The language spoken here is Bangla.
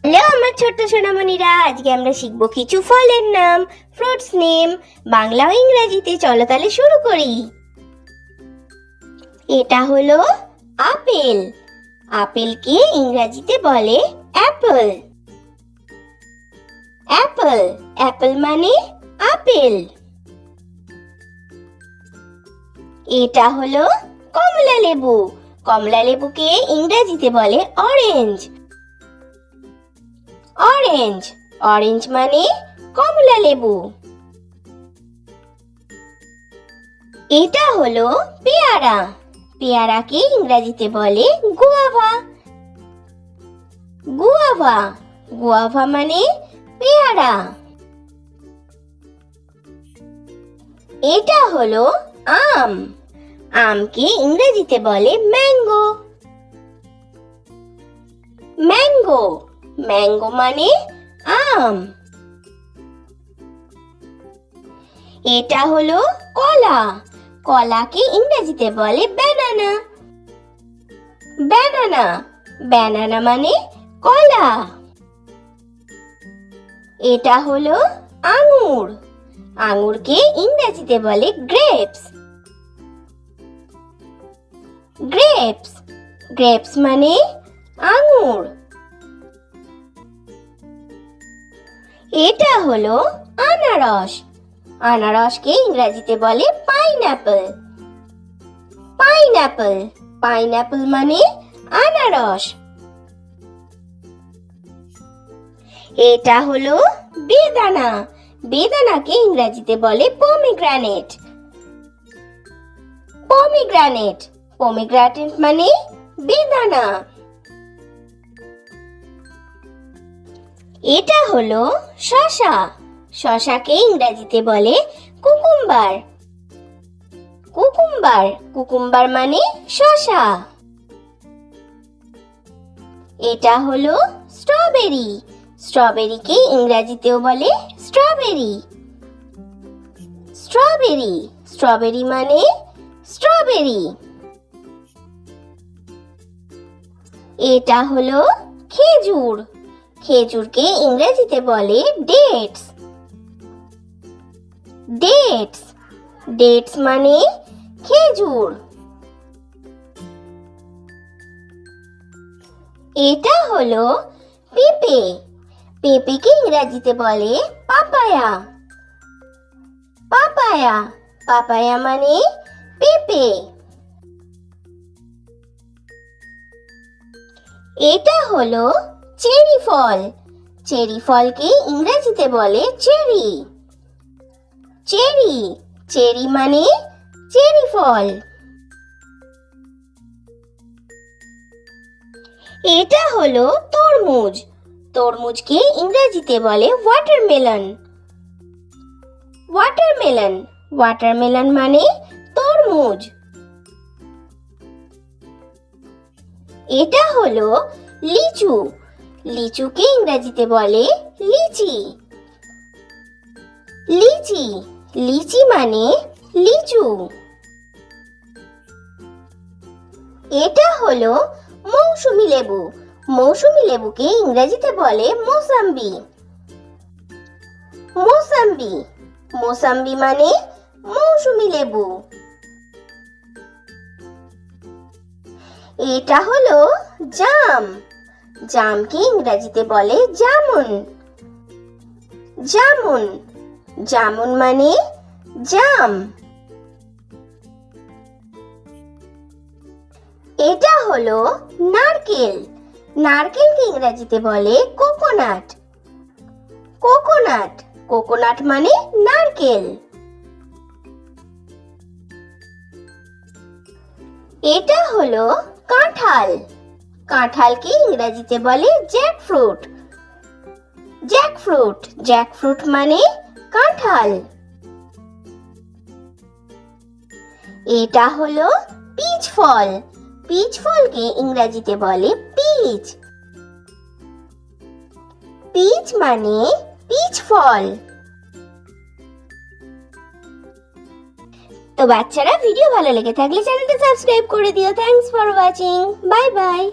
হ্যালো আমার ছোট্ট সোনামণিরা, আজকে আমরা শিখবো কিছু ফলের নাম, ফ্রুটস নেম, বাংলা ও ইংরেজিতে। চলো তাহলে শুরু করি। এটা হলো আপেল। আপেলকে ইংরেজিতে বলে অ্যাপল। অ্যাপল, অ্যাপল মানে আপেল। এটা হলো কমলা লেবু। কমলা লেবুকে ইংরেজিতে বলে অরেঞ্জ। অরেঞ্জ, অরেঞ্জ মানে কমলা লেবু। এটা হলো পেয়ারা। পেয়ারাকে ইংরেজিতে বলে গুয়াভা। গুয়াভা, গুয়াভা মানে পেয়ারা। এটা হলো আম। আমকে ইংরেজিতে বলে ম্যাঙ্গো। ম্যাঙ্গো, ম্যাঙ্গো মানে আম। এটা হলো কলা। কলাকে ইংরেজিতে বলে ব্যানানা। ব্যানানা, ব্যানানা মানে কলা। এটা হলো আঙুর। আঙুরকে ইংরেজিতে বলে গ্রেপস। গ্রেপস, গ্রেপস মানে আঙুর। এটা হলো আনারস। আনারসকে ইংরেজিতে বলে পাইনঅ্যাপল। পাইনঅ্যাপল, পাইনঅ্যাপল মানে আনারস। এটা হলো বেদানা। বেদানাকে ইংরেজিতে বলে পমিগ্রানেট। পমিগ্রানেট, পমিগ্রানেট মানে বেদানা। এটা হলো শসা। শসাকে ইংরেজিতে বলে কুকুম্বার। কুকুম্বার, কুকুম্বার মানে শসা। এটা হলো স্ট্রবেরি। স্ট্রবেরিকে ইংরেজিতেও বলে স্ট্রবেরি। স্ট্রবেরি, স্ট্রবেরি মানে স্ট্রবেরি। এটা হলো খেজুর। খেজুরকে ইংরেজিতে বলে ডেটস। ডেটস, ডেটস মানে খেজুর। এটা হলো পেঁপে। পেঁপেকে ইংরেজিতে বলে পাপায়া। পাপায়া, পাপায়া মানে পেঁপে। এটা হলো চেরি ফল। চেরি ফলকে ইংরেজিতে বলে চেরি। চেরি, চেরি মানে চেরি ফল। এটা হলো তরমুজ। তরমুজকে ইংরেজিতে বলে ওয়াটারমেলন। ওয়াটারমেলন, ওয়াটারমেলন মানে তরমুজ। এটা হলো লিচু। লিচুকে ইংরেজিতে বলে লিচি। লিচি, লিচি মানে লিচু। এটা হলো মৌসুমী লেবু। মৌসুমী লেবুকে ইংরেজিতে বলে মোসাম্বি। মোসাম্বি, মোসাম্বি মানে মৌসুমী লেবু। এটা হলো জাম। জামকে ইংরেজিতে বলে জামুন। জামুন, জামুন মানে জাম। এটা হলো নারকেল। নারকেলকে ইংরেজিতে বলে কোকোনাট। কোকোনাট, কোকোনাট মানে নারকেল। এটা হলো কাঁঠাল। কাঁঠালকে ইংরেজিতে বলে জ্যাকফ্রুট। জ্যাকফ্রুট, জ্যাকফ্রুট মানে কাঁঠাল। এটা হলো পিচ ফল। পিচ ফলকে ইংরেজিতে বলে পিচ। পিচ মানে পিচ ফল। তো বাচ্চারা, ভিডিও ভালো লেগে থাকলে চ্যানেলটা সাবস্ক্রাইব করে দিও। Thanks for watching. Bye bye.